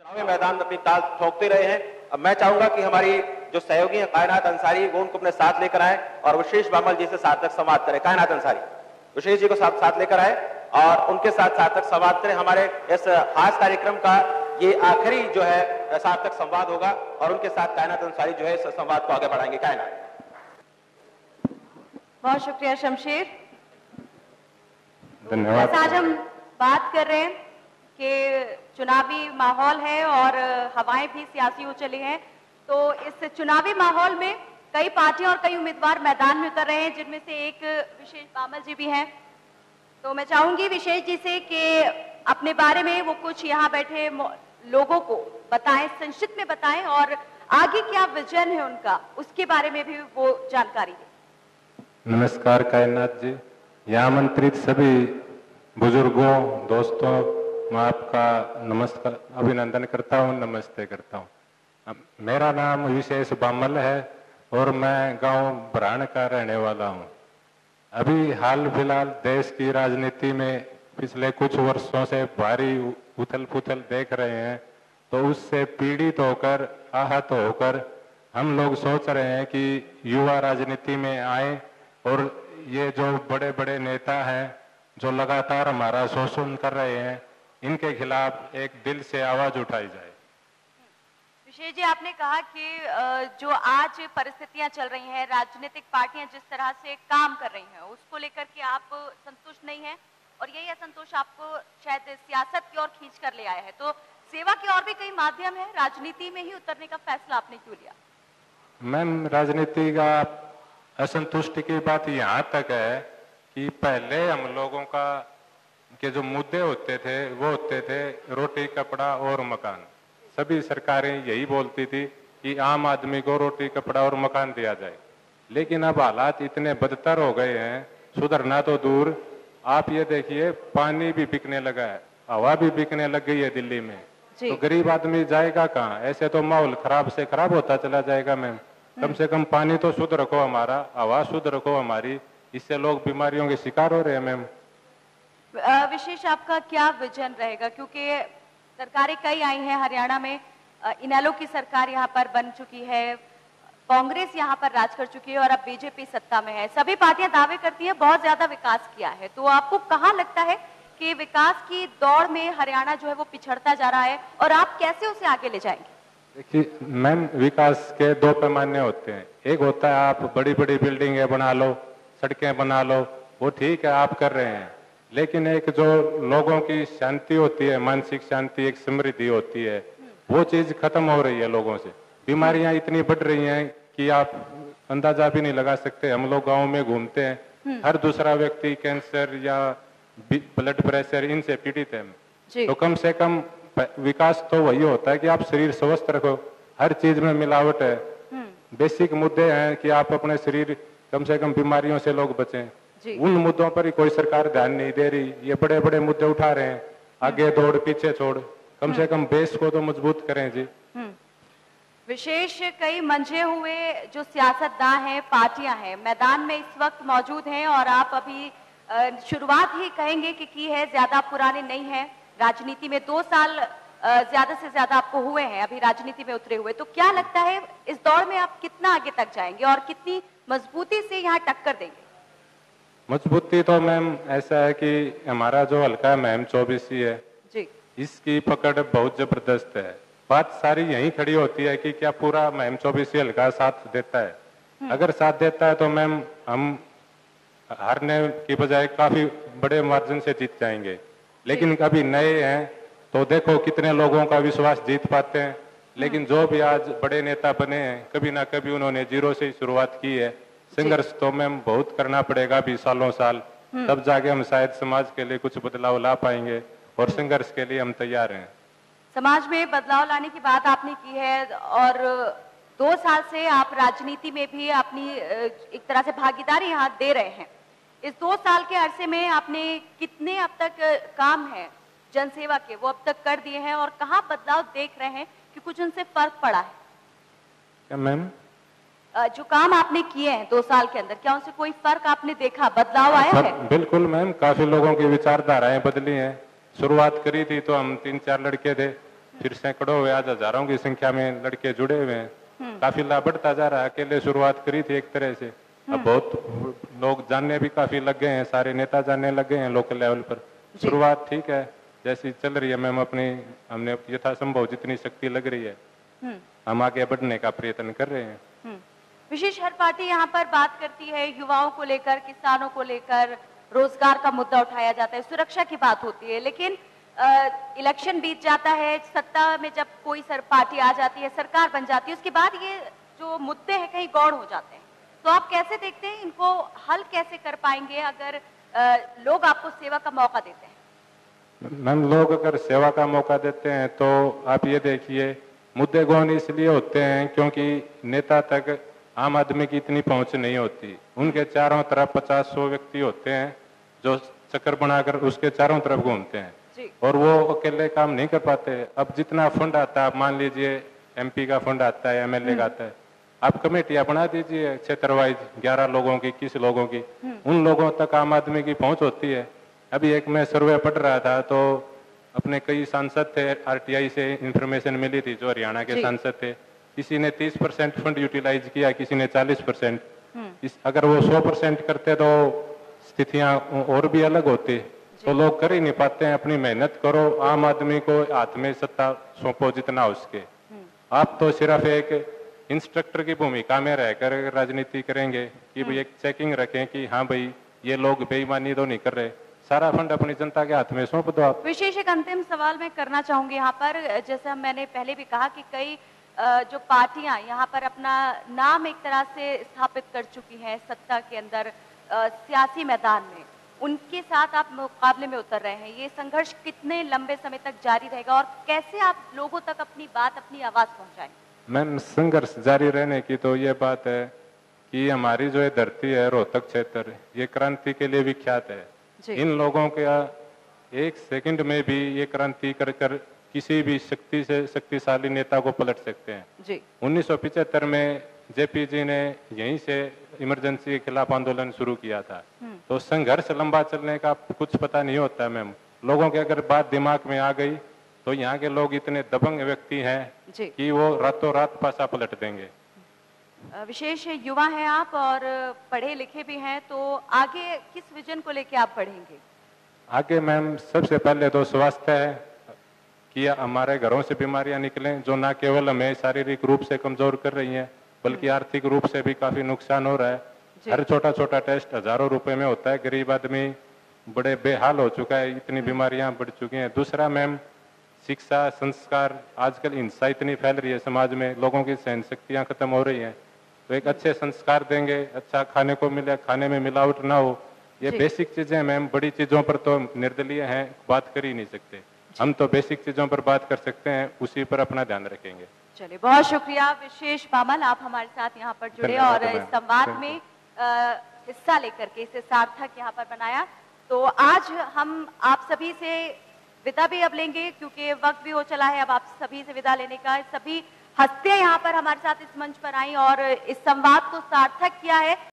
मैदान में अपनी ताल ठोकते रहे हैं। अब मैं चाहूंगा कि हमारी जो सहयोगी हैं कायनात अंसारी, वो उनको अपने साथ लेकर आए और विशेष बामल जी से सार्थक संवाद करें। कायनात अंसारी विशेष जी को साथ लेकर आए और उनके साथ सार्थक संवाद करें। हमारे इस खास कार्यक्रम का ये आखिरी जो है सार्थक संवाद होगा और उनके साथ कायनात अंसारी जो है इस संवाद को आगे बढ़ाएंगे। कायनात। बहुत शुक्रिया शमशेर। धन्यवाद। आज हम बात कर रहे हैं कि चुनावी माहौल है और हवाएं भी सियासी हो चली हैं, तो इस चुनावी माहौल में कई पार्टियां और कई उम्मीदवार मैदान में उतर रहे हैं, जिनमें से एक विशेष बामल जी भी हैं। तो मैं चाहूंगी विशेष जी से कि अपने बारे में वो कुछ यहाँ बैठे लोगों को बताएं, संक्षिप्त में बताएं और आगे क्या विजन है उनका, उसके बारे में भी वो जानकारी दें। नमस्कार कायनात जी, यहाँ आमंत्रित सभी बुजुर्गों, दोस्तों, मैं आपका नमस्कार अभिनंदन करता हूँ, नमस्ते करता हूँ। मेरा नाम विशेष बामल है और मैं गांव ब्राण का रहने वाला हूँ। अभी हाल फिलहाल देश की राजनीति में पिछले कुछ वर्षों से भारी उथल पुथल देख रहे हैं, तो उससे पीड़ित होकर, आहत होकर हम लोग सोच रहे हैं कि युवा राजनीति में आए और ये जो बड़े बड़े नेता हैं जो लगातार हमारा शोषण कर रहे हैं, इनके खिलाफ एक दिल से आवाज उठाई जाए। विशेष जी, आपने कहा कि जो आज परिस्थितियां चल रही हैं, राजनीतिक पार्टियां जिस तरह से काम कर रही हैं, उसको लेकर के आप संतुष्ट नहीं हैं और यही असंतोष आपको शायद सियासत की ओर खींच कर ले आया है। तो सेवा के और भी कई माध्यम है, राजनीति में ही उतरने का फैसला आपने क्यों लिया? मैम, राजनीति का असंतुष्टि की बात यहाँ तक है कि पहले हम लोगों का के जो मुद्दे होते थे वो होते थे रोटी, कपड़ा और मकान। सभी सरकारें यही बोलती थी कि आम आदमी को रोटी, कपड़ा और मकान दिया जाए, लेकिन अब हालात इतने बदतर हो गए हैं, सुधरना तो दूर, आप ये देखिए पानी भी बिकने लगा है, हवा भी बिकने लग गई है दिल्ली में, तो गरीब आदमी जाएगा कहाँ? ऐसे तो माहौल खराब से खराब होता चला जाएगा। मैम, कम से कम पानी तो शुद्ध रखो हमारा, हवा शुद्ध रखो हमारी, इससे लोग बीमारियों के शिकार हो रहे हैं। मैम, विशेष आपका क्या विजन रहेगा, क्योंकि सरकारें कई आई हैं, हरियाणा में इनेलो की सरकार यहाँ पर बन चुकी है, कांग्रेस यहाँ पर राज कर चुकी है और अब बीजेपी सत्ता में है। सभी पार्टियां दावे करती हैं बहुत ज्यादा विकास किया है, तो आपको कहाँ लगता है कि विकास की दौड़ में हरियाणा जो है वो पिछड़ता जा रहा है और आप कैसे उसे आगे ले जाएंगे? देखिए मैम, विकास के दो पैमाने होते हैं। एक होता है आप बड़ी बड़ी बिल्डिंगें बना लो, सड़कें बना लो, वो ठीक है आप कर रहे हैं, लेकिन एक जो लोगों की शांति होती है, मानसिक शांति, एक समृद्धि होती है, वो चीज खत्म हो रही है लोगों से। बीमारियां इतनी बढ़ रही हैं कि आप अंदाजा भी नहीं लगा सकते। हम लोग गाँव में घूमते हैं, हर दूसरा व्यक्ति कैंसर या ब्लड प्रेशर इनसे पीड़ित है। तो कम से कम विकास तो वही होता है कि आप शरीर स्वस्थ रखो, हर चीज में मिलावट है। बेसिक मुद्दे हैं कि आप अपने शरीर कम से कम बीमारियों से लोग बचें। उन मुद्दों पर ही कोई सरकार ध्यान नहीं दे रही, ये बड़े बड़े मुद्दे उठा रहे हैं, आगे दौड़ पीछे छोड़, कम से कम बेस को तो मजबूत करें जी। विशेष कई मंझे हुए जो सियासतदान हैं, पार्टियां हैं, मैदान में इस वक्त मौजूद हैं और आप अभी शुरुआत ही कहेंगे कि की है, ज्यादा पुराने नहीं है राजनीति में, 2 साल ज्यादा से ज्यादा आपको हुए हैं अभी राजनीति में उतरे हुए। तो क्या लगता है इस दौर में आप कितना आगे तक जाएंगे और कितनी मजबूती से यहाँ टक्कर देंगे? मजबूती तो मैम ऐसा है कि हमारा जो हल्का महम 24 है जी, इसकी पकड़ बहुत जबरदस्त है। बात सारी यही खड़ी होती है कि क्या पूरा महम 24 हल्का साथ देता है। अगर साथ देता है तो मैम हम हारने की बजाय काफी बड़े मार्जिन से जीत जाएंगे, लेकिन कभी नए हैं तो देखो कितने लोगों का विश्वास जीत पाते हैं। लेकिन जो भी आज बड़े नेता बने हैं, कभी ना कभी उन्होंने जीरो से ही शुरुआत की है। संघर्ष तो मैम बहुत करना पड़ेगा अभी सालों साल, तब जाके हम शायद समाज के लिए कुछ बदलाव ला पाएंगे और संघर्ष के लिए हम तैयार हैं। समाज में बदलाव लाने की बात आपने की है और 2 साल से आप राजनीति में भी अपनी एक तरह से भागीदारी यहाँ दे रहे हैं। इस 2 साल के अरसे में आपने कितने अब तक काम है जनसेवा के वो अब तक कर दिए हैं और कहाँ बदलाव देख रहे हैं कि कुछ उनसे फर्क पड़ा है? क्या मैम? जो काम आपने किए हैं 2 साल के अंदर, क्या उनसे कोई फर्क आपने देखा, बदलाव आया है? बिल्कुल मैम, काफी लोगों की विचारधाराएं बदली हैं। शुरुआत करी थी तो हम 3-4 लड़के थे, फिर सैकड़ों या हजारों की संख्या में लड़के जुड़े हुए हैं। काफिला बढ़ता जा रहा है। अकेले शुरुआत करी थी एक तरह से, अब बहुत लोग जानने भी काफी लग गए हैं, सारे नेता जानने लग गए हैं लोकल लेवल पर। शुरुआत ठीक है, जैसी चल रही है मैम, हमने यथासंभव जितनी शक्ति लग रही है हम आगे बढ़ने का प्रयत्न कर रहे हैं। विशेष हर पार्टी यहाँ पर बात करती है युवाओं को लेकर, किसानों को लेकर, रोजगार का मुद्दा उठाया जाता है, सुरक्षा की बात होती है, लेकिन इलेक्शन बीत जाता है, सत्ता में जब कोई पार्टी आ जाती है, सरकार बन जाती है, उसके बाद ये जो मुद्दे हैं कहीं गौड़ हो जाते हैं। तो आप कैसे देखते हैं, इनको हल कैसे कर पाएंगे अगर लोग आपको सेवा का मौका देते हैं? मैम, लोग अगर सेवा का मौका देते हैं तो आप ये देखिए, मुद्दे गौण इसलिए होते हैं क्योंकि नेता तक आम आदमी की इतनी पहुंच नहीं होती। उनके चारों तरफ 50-100 व्यक्ति होते हैं जो चक्कर बनाकर उसके चारों तरफ घूमते हैं और वो अकेले काम नहीं कर पाते। अब जितना फंड आता है, मान लीजिए MP का फंड आता है, MLA का आता है, आप कमेटियां बना दीजिए क्षेत्र वाइज, 11 लोगों की, 21 लोगों की, उन लोगों तक आम आदमी की पहुंच होती है। अभी एक मैं सर्वे पढ़ रहा था तो अपने कई सांसद थे, RTI से इंफॉर्मेशन मिली थी, जो हरियाणा के सांसद थे, किसी ने 30% फंड यूटिलाइज किया, किसी ने 40%। अगर वो 100% करते तो स्थितियां और भी अलग होती। तो लोग कर ही नहीं पाते हैं। अपनी मेहनत करो, आम आदमी को हाथ में सत्ता सौंपो जितना हो सके। आप तो सिर्फ एक इंस्ट्रक्टर की भूमिका में रहकर राजनीति करेंगे कि भाई एक चेकिंग रखें कि हाँ भाई ये लोग बेईमानी तो नहीं कर रहे, सारा फंड अपनी जनता के हाथ में सौंप दो आप। विशेष एक अंतिम सवाल मैं करना चाहूंगी यहाँ पर, जैसे मैंने पहले भी कहा कि कई जो पार्टियां यहाँ पर अपना नाम एक तरह से स्थापित कर चुकी हैं सत्ता के अंदर, सियासी मैदान में, उनके साथ आप मुकाबले में उतर रहे हैं। ये संघर्ष कितने लंबे समय तक जारी रहेगा और कैसे आप लोगों तक अपनी बात, अपनी आवाज पहुंचाएं? मैम, संघर्ष जारी रहने की तो ये बात है कि हमारी जो ये धरती है, रोहतक क्षेत्र, ये क्रांति के लिए विख्यात है। इन लोगों के एक सेकंड में भी ये क्रांति कर किसी भी शक्तिशाली नेता को पलट सकते हैं। 1975 में JP जी ने यहीं से इमरजेंसी के खिलाफ आंदोलन शुरू किया था। तो संघर्ष लंबा चलने का कुछ पता नहीं होता मैम। लोगों के अगर बात दिमाग में आ गई तो यहाँ के लोग इतने दबंग व्यक्ति हैं कि वो रातों रात पासा पलट देंगे। विशेष युवा हैं आप और पढ़े लिखे भी हैं, तो आगे किस विजन को लेके आप बढ़ेंगे? आगे मैम सबसे पहले तो स्वास्थ्य है कि हमारे घरों से बीमारियां निकलें जो ना केवल हमें शारीरिक रूप से कमजोर कर रही हैं बल्कि आर्थिक रूप से भी काफी नुकसान हो रहा है। हर छोटा छोटा टेस्ट हजारों रुपए में होता है। गरीब आदमी बड़े बेहाल हो चुका है, इतनी बीमारियां बढ़ चुकी हैं। दूसरा मैम, शिक्षा, संस्कार, आजकल हिंसा इतनी फैल रही है समाज में, लोगों की सहन शक्तियां खत्म हो रही हैं। तो एक अच्छे संस्कार देंगे, अच्छा खाने को मिले, खाने में मिलावट ना हो, ये बेसिक चीजें मैम। बड़ी चीजों पर तो निर्दलीय हैं, बात कर ही नहीं सकते। हम तो बेसिक चीजों पर बात कर सकते हैं, उसी पर अपना ध्यान रखेंगे। चलिए, बहुत शुक्रिया विशेष बामल, आप हमारे साथ यहाँ पर जुड़े और इस संवाद में हिस्सा लेकर के इसे सार्थक यहाँ पर बनाया। तो आज हम आप सभी से विदा भी अब लेंगे क्योंकि वक्त भी हो चला है अब आप सभी से विदा लेने का। सभी हस्तियां यहाँ पर हमारे साथ इस मंच पर आई और इस संवाद को सार्थक किया है।